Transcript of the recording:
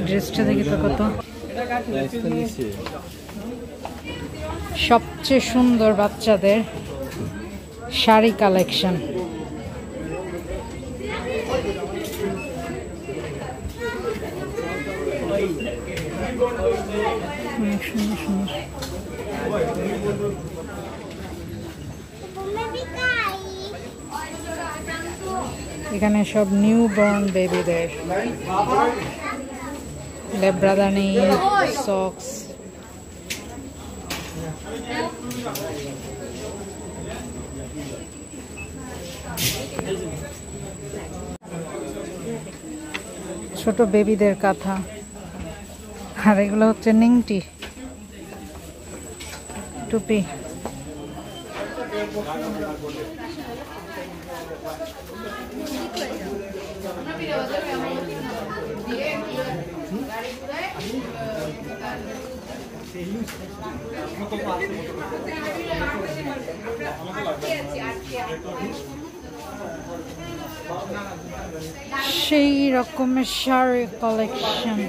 ড্রেসটা দেখি তো কত। সবচেয়ে সুন্দর বাচ্চাদের শাড়ি কালেকশন। অনেক সুন্দর সুন্দর। এখানে সব নিউ বর্ন বেবিদের লেব্রাদানি সক্স। ছোট বেবিদের কাঁথা। আর এগুলো হচ্ছে নিংটি টুপি। সেই রকমের শাড়ি কালেকশন।